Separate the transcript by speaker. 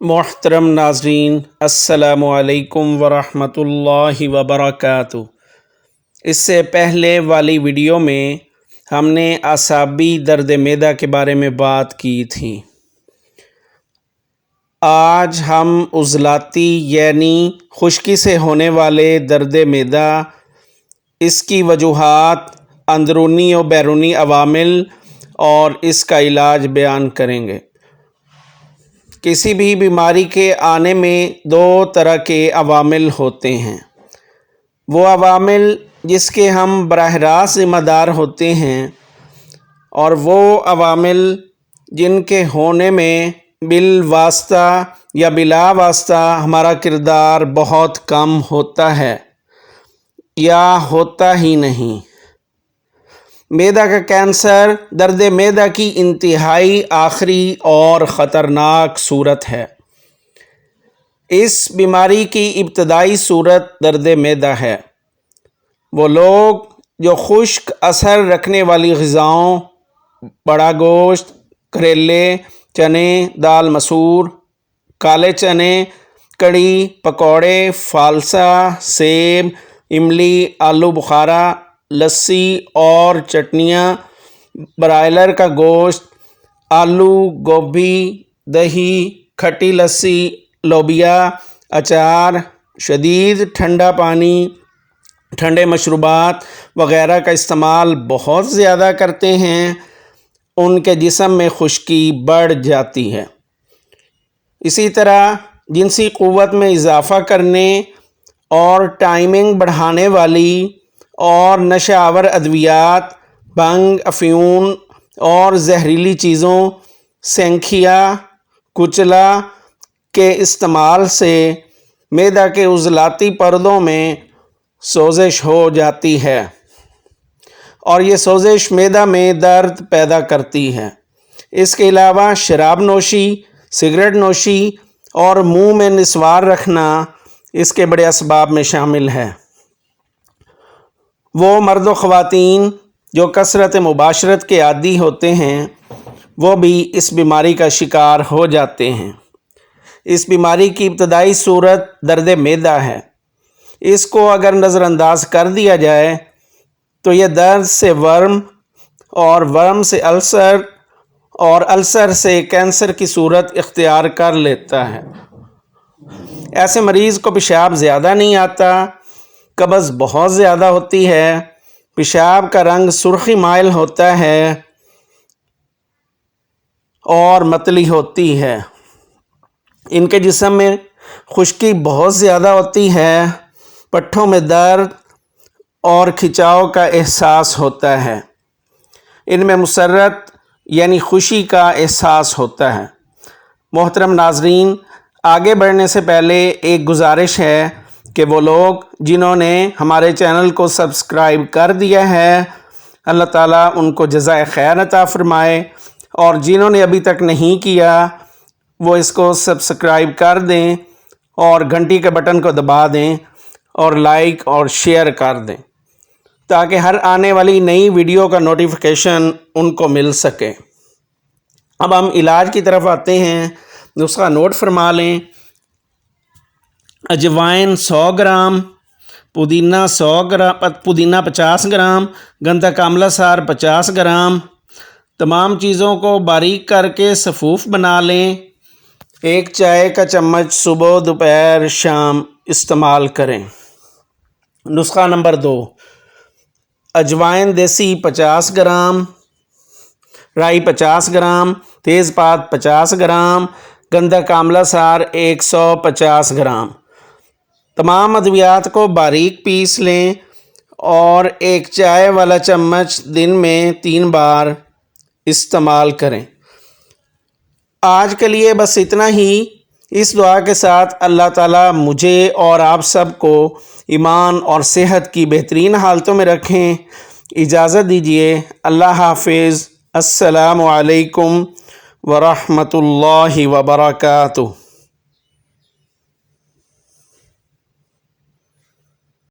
Speaker 1: محترم ناظرین، السلام علیکم ورحمۃ اللہ وبرکاتہ۔ اس سے پہلے والی ویڈیو میں ہم نے اعصابی درد معدہ کے بارے میں بات کی تھی۔ آج ہم عضلاتی یعنی خشکی سے ہونے والے درد معدہ، اس کی وجوہات، اندرونی و بیرونی عوامل اور اس کا علاج بیان کریں گے۔ کسی بھی بیماری کے آنے میں دو طرح کے عوامل ہوتے ہیں۔ وہ عوامل جس کے ہم براہ راست ذمہ دار ہوتے ہیں، اور وہ عوامل جن کے ہونے میں بالواسطہ یا بلا واسطہ ہمارا کردار بہت کم ہوتا ہے یا ہوتا ہی نہیں۔ معدہ کا کینسر درد معدہ کی انتہائی آخری اور خطرناک صورت ہے۔ اس بیماری کی ابتدائی صورت درد معدہ ہے۔ وہ لوگ جو خشک اثر رکھنے والی غذاؤں، بڑا گوشت، کریلے، چنے، دال مسور، کالے چنے، کڑی، پکوڑے، فالسا، سیب، املی، آلو بخارا، لسی اور چٹنیاں، برائلر کا گوشت، آلو، گوبھی، دہی، کھٹی لسی، لوبیا، اچار، شدید ٹھنڈا پانی، ٹھنڈے مشروبات وغیرہ کا استعمال بہت زیادہ کرتے ہیں، ان کے جسم میں خشکی بڑھ جاتی ہے۔ اسی طرح جنسی قوت میں اضافہ کرنے اور ٹائمنگ بڑھانے والی اور نشہ آور ادویات، بھنگ، افیون اور زہریلی چیزوں، سینکھیا، کچلا کے استعمال سے معدہ کے عضلاتی پردوں میں سوزش ہو جاتی ہے، اور یہ سوزش معدہ میں درد پیدا کرتی ہے۔ اس کے علاوہ شراب نوشی، سگریٹ نوشی اور منہ میں نسوار رکھنا اس کے بڑے اسباب میں شامل ہے۔ وہ مرد و خواتین جو کثرت مباشرت کے عادی ہوتے ہیں، وہ بھی اس بیماری کا شکار ہو جاتے ہیں۔ اس بیماری کی ابتدائی صورت درد معدہ ہے۔ اس کو اگر نظر انداز کر دیا جائے تو یہ درد سے ورم، اور ورم سے السر، اور السر سے کینسر کی صورت اختیار کر لیتا ہے۔ ایسے مریض کو پیشاب زیادہ نہیں آتا، قبض بہت زیادہ ہوتی ہے، پیشاب کا رنگ سرخی مائل ہوتا ہے اور متلی ہوتی ہے۔ ان کے جسم میں خشکی بہت زیادہ ہوتی ہے، پٹھوں میں درد اور کھچاؤ کا احساس ہوتا ہے۔ ان میں مسرت یعنی خوشی کا احساس ہوتا ہے۔ محترم ناظرین، آگے بڑھنے سے پہلے ایک گزارش ہے کہ وہ لوگ جنہوں نے ہمارے چینل کو سبسکرائب کر دیا ہے، اللہ تعالیٰ ان کو جزائے خیر عطا فرمائے، اور جنہوں نے ابھی تک نہیں کیا وہ اس کو سبسکرائب کر دیں اور گھنٹی کے بٹن کو دبا دیں اور لائک اور شیئر کر دیں، تاکہ ہر آنے والی نئی ویڈیو کا نوٹیفیکیشن ان کو مل سکے۔ اب ہم علاج کی طرف آتے ہیں۔ نسخہ نوٹ فرما لیں۔ اجوائن 100 گرام، پودینہ 50 گرام، گندھک آملہ سار 50 گرام۔ تمام چیزوں کو باریک کر کے صفوف بنا لیں۔ ایک چائے کا چمچ صبح، دوپہر، شام استعمال کریں۔ نسخہ نمبر 2، اجوائن دیسی 50 گرام، رائی 50 گرام، تیز پات 50 گرام، گندھک آملہ سار 150 گرام۔ تمام ادویات کو باریک پیس لیں اور ایک چائے والا چمچ دن میں 3 بار استعمال کریں۔ آج کے لیے بس اتنا ہی۔ اس دعا کے ساتھ اللہ تعالیٰ مجھے اور آپ سب کو ایمان اور صحت کی بہترین حالتوں میں رکھیں۔ اجازت دیجیے۔ اللہ حافظ۔ السلام علیکم ورحمۃ اللہ وبرکاتہ۔